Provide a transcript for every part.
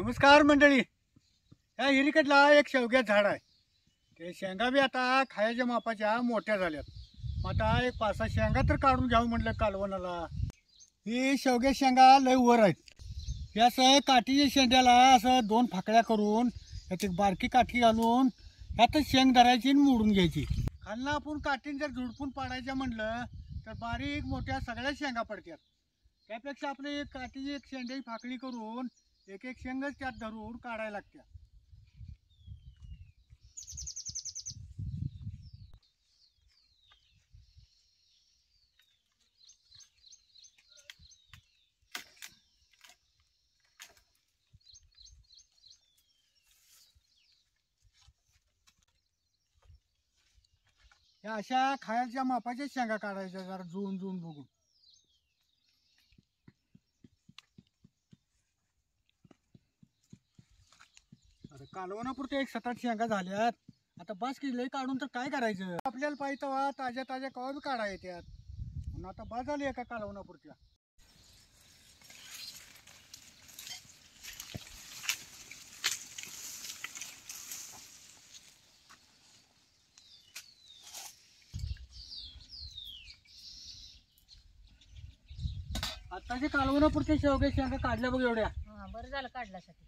नमस्कार मंडळी. या हिरीकडला एक शेवग्याचं झाड आहे. ते शेंगा बी आता खायच्या मापाच्या मोठ्या झाल्यात. मग आता एक 5-6 शेंगा तर काढून घ्यावं म्हटलं कालवणाला. ही शेवग्या शेंगा लय वर आहेत. हे असं काठीच्या शेंड्याला असं 2 फाकड्या करून यात एक बारकी काठी घालून ह्यातच शेंग धरायची आणि मोडून घ्यायची. खालनं आपण काठीने जर झुडपून पाडायचं म्हणलं तर बारीक मोठ्या सगळ्या शेंगा पडतात. त्यापेक्षा आपली काठीची एक शेंड्याची फाकडी करून एक एक शेंगच त्यात धरून काढायला लागते. या अशा खायच्या मापाच्या शेंगा काढायच्या जरा जुळून जुळून बघून. आता कालवणापुरते एक 7-8 शेंगा झाल्यात. आता बस की लई काढून तर काय करायचं. आपल्याला पाहिजे तेव्हा ताज्या ताज्या कवा बी काढा येतात. म्हणून आता बस झाली एका कालवणापुरत्या. आताच्या कालवणापुरते शेवग्या शेंगा काढल्या बघ एवढ्या. बरं झालं काढल्यासाठी.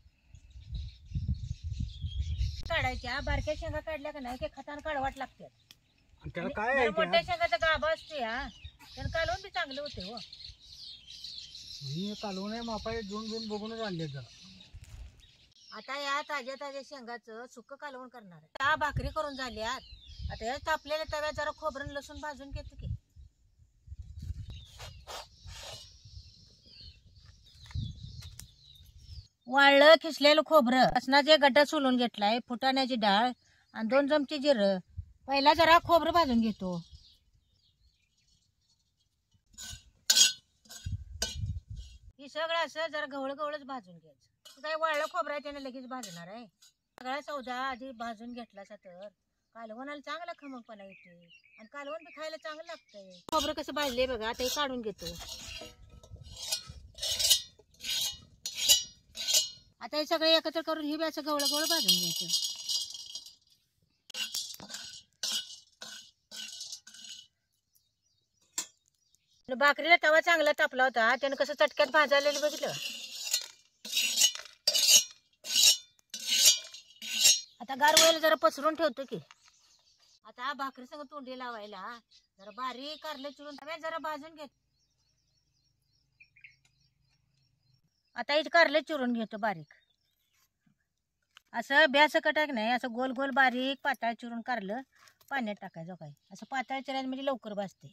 काढायच्या बारक्या शेंगा काढल्या का नाही ते खतान काढवाट लागतात. त्याला काय आहे मोठ्या शेंगाचा गाभा असते त्यानं कालवून बी चांगले होते हो. मी कालवण मापाय जुळून जुळून बघूनच आणले जरा. आता या ताज्या ताज्या शेंगाचं सुक्क कालवण करणार आहे. त्या भाकरी करून झाल्यात. आता या तापलेल्या तव्यात जरा खोबरं लसूण भाजून घेतो की. वाळलं खिसलेलं खोबरं, लसणाचे गड्डा सोलून घेतलाय, फुटाण्याची डाळ आणि 2 चमचे जिरं. पहिला जरा खोबरं भाजून घेतो. हे सगळं असं जरा गवळ गवळच भाजून घ्यायचं. काय वाळलं खोबरं आहे त्याने लगेच भाजणार आहे. सगळा सौदा आधी भाजून घेतला तर कालवणाला चांगला खमकपणा येते आणि कालवण बी खायला चांगलं लागतंय. खोबरं कसं भाजले बघा, आता हे काढून घेतो. आता हे सगळे एकत्र करून ही बी असं गवळ गवळ भाजून घ्यायचं. भाकरीला तवा चांगला तापला होता, त्यानं कसं चटक्यात भाजायला बघितलं. आता गार व्हायला जरा पसरून ठेवतो की. आता भाकरी संग तोंडी लावायला जरा बारीक कारले चिरून तव्यात जरा भाजून घेत. आता हे कारले चिरून घेतो बारीक. असं ब्यासकट आहे नाही, असं गोल गोल बारीक पातळ चिरून कारलं पाण्यात टाकायचं. काय असं पातळ चिरायचं म्हणजे लवकर भाजते.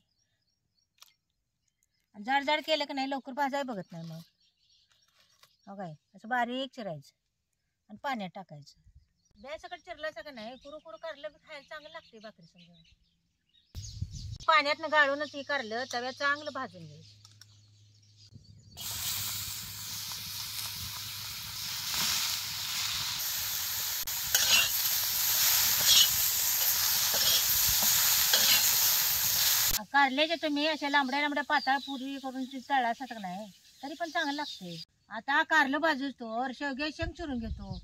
जाड जाड केलं की नाही लवकर भाजाय बघत नाही. मग काय असं बारीक चिरायचं आणि पाण्यात टाकायचं. ब्यासकट चिरलायचं का नाही कुरु कुरु कारलं खायला चांगलं लागते भाकरी संग. पाण्यातनं गाळूनच हे कारलं तव्यात चांगलं भाजून घ्यायचं. कारल्याचे तुम्ही अशा लांबड्या लांबड्या पातळ पुरी करून तळा का नाही तरी पण चांगलं लागते. आता कारलं भाजतो शेवग्या शेंग चिरून घेतो.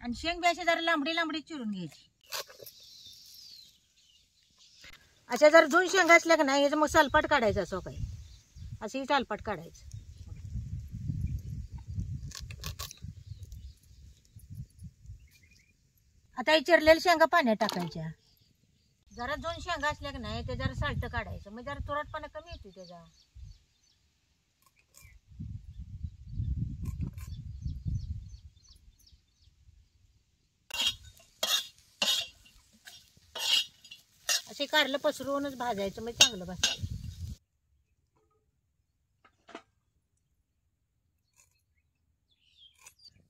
आणि शेंग बी अशी जरा लांबडी लांबडी चिरून घ्यायची. अशा जर 2 शेंगा असल्या का नाही याचं मग सालपाट काढायचं. असं काही असं सालपाट काढायचं. आता हे चिरलेल्या शेंगा पाण्यात टाकायच्या. जरा 2 शेंगा असल्या की नाही ते जरा साल्ट काढायचं म्हणजे जरा तुरटपणा कमी येते त्याचा. असे कारलं पसरूनच भाजायचं म्हणजे चांगलं भाजतं.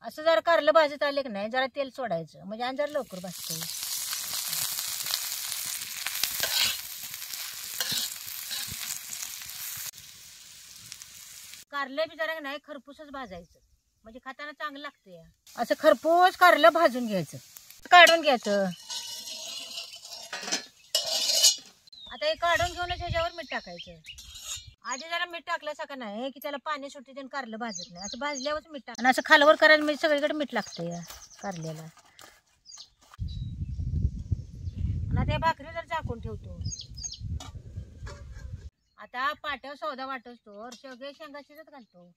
असं जरा कारलं भाजत आले की नाही जरा तेल सोडायचं म्हणजे आणि जरा लवकर भाजतं. कारलं बी जरा नाही खरपूसच भाजायचं म्हणजे खाताना चांगलं लागतं. असं खरपूस कारलं भाजून घ्यायचं, काढून घ्यायचं. आता हे काढून घेऊनच ह्याच्यावर मीठ टाकायचं. आधी जरा मीठ टाकलं का नाही की त्याला पाणी सुटते आणि कारलं भाजत नाही. असं भाजल्यावरच मीठ टाक आणि असं खालवर करायला मी सगळीकडे मीठ लागतं या कारल्याला. आणि त्या भाकरी जर झाकून ठेवतो. आता पाट्यावर सौदा वाटतो शेवगे शेंगा शिजत घालतो.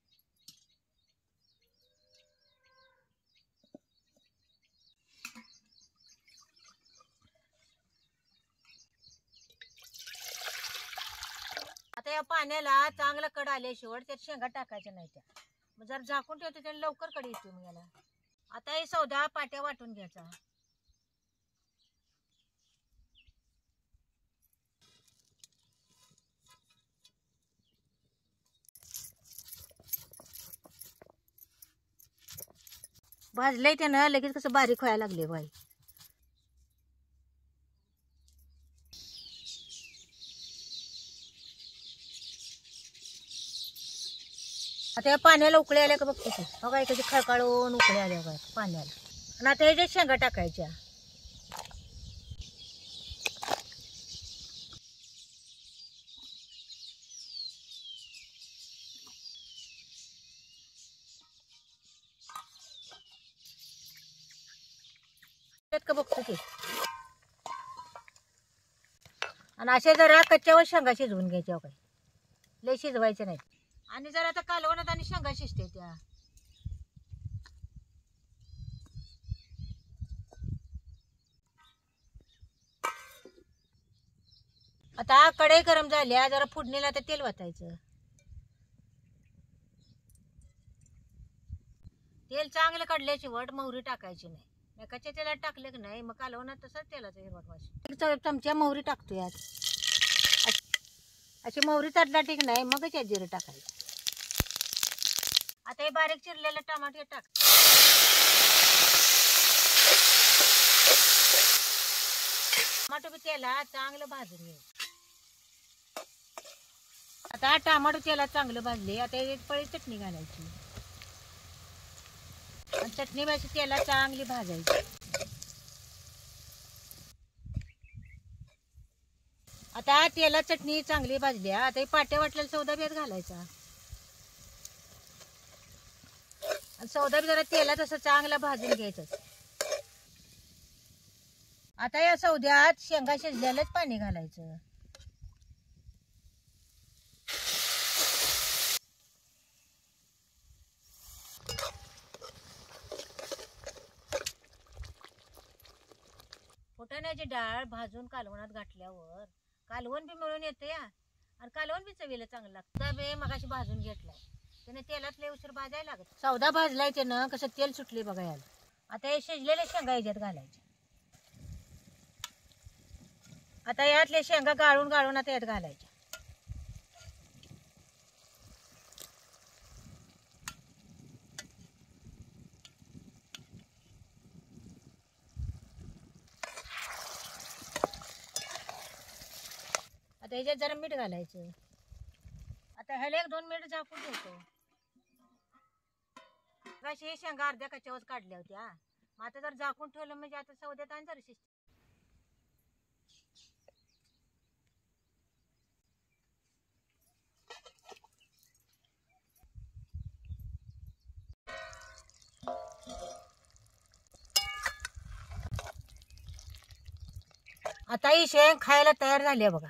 आता या पाण्याला चांगला कड आले शेवट त्यात शेंगा टाकायच्या नाही त्या. मग जर झाकून ठेवतो त्याला लवकर कड येते मग याला. आता हे सौदा पाट्या वाटून घ्यायचा. भाजलंय त्यानं लगेच कसं बारीक व्हायला लागले बाई. आता या पाण्याला उकळी आल्या का बघतो की बघा कधी खळकाळून उकळी आल्या बघा पाण्याला. आणि आता ह्याच्यात शेंगा टाकायच्या. का बघतो की आणि असे जरा कच्च्यावर शेंगा शिजवून घ्यायच्या काय लय शिजवायचे नाही. आणि जर आता कालवणात आणि शेंगा शिजते त्या. आता कढई गरम झाल्या जरा फोडणीला आता तेल वाटायचं. तेल चांगलं काढल्याची वट मोहरी टाकायची नाही. कच्च्या तेलात टाकले की नाही मग कालवणात तसंच तेलाचं हे वाटवायचं. एक चमचा मोहरी टाकतो यात. अशी मोहरी तडला ठीक नाही मगच यात जिरं टाकायचं. आता हे बारीक चिरलेलं टमाटे टाक. टमाटो बी तेलात चांगलं भाजून घे. आता टमाटो तेलात चांगलं भाजले. आता एक पळी चटणी घालायची आणि चटणी भाजी तेलात चांगली भाजायची. आता तेलात चटणी चांगली भाजली. आता हे पाट्या वाटलेला सौदा बी घालायचा आणि सौदा बी जरा तेलात असं चांगला भाजून घ्यायचं. आता या सौद्यात शेंगा शिजलेलंच पाणी घालायचं. फुटाण्याची डाळ भाजून कालवणात घातल्यावर कालवण बी मिळून येते या आणि कालवण बी चवीला चांगलं लागतं. बे मगाशी भाजून घेतलाय त्याने तेलात लय उशीर भाजायला लागत. सौदा भाजलाय त्यानं कसं तेल सुटले बघा याला. आता हे शिजलेले शेंगा याच्यात घालायचे. आता यातले शेंगा गाळून गाळून आता यात घालायच्या. आता ह्याच्यात जरा मीठ घालायचं. आता ह्याला 1-2 मिनिट झाकून ठेवतो. हे शेंगा अर्ध्या कच्च्यावर काढल्या होत्या. मग आता जर झाकून ठेवलं म्हणजे आता सौद्यात आणि जरा शिजते. आता ही शेंग खायला तयार झाली आहे बघा.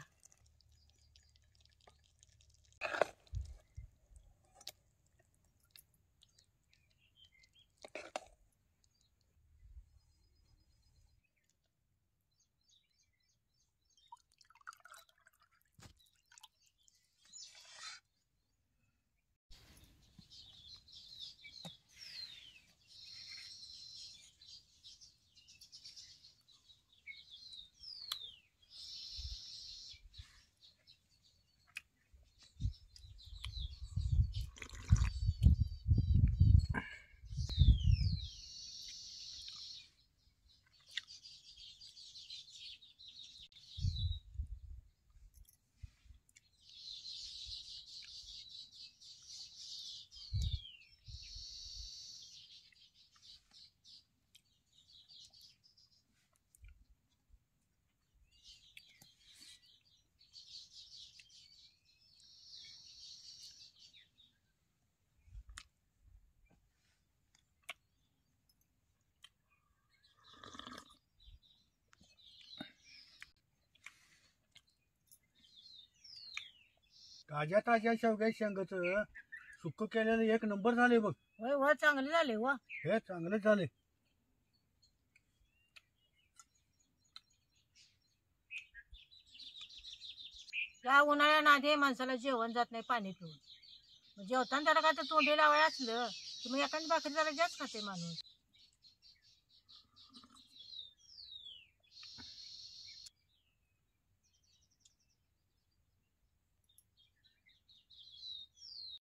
ताज्या ताज्या शेवग्या शेंगाचं सुक्क केलेलं एक नंबर झाले बघ. होय व चांगले झाले व. हे चांगले झाले. या उन्हाळ्या नादे माणसाला जेवण जात नाही पाणी पिऊन. मग जेवताना त्याला काय तर तोंडी लावाय असलं की मग एखादी भाकरी जरा जास्त खाते माणूस.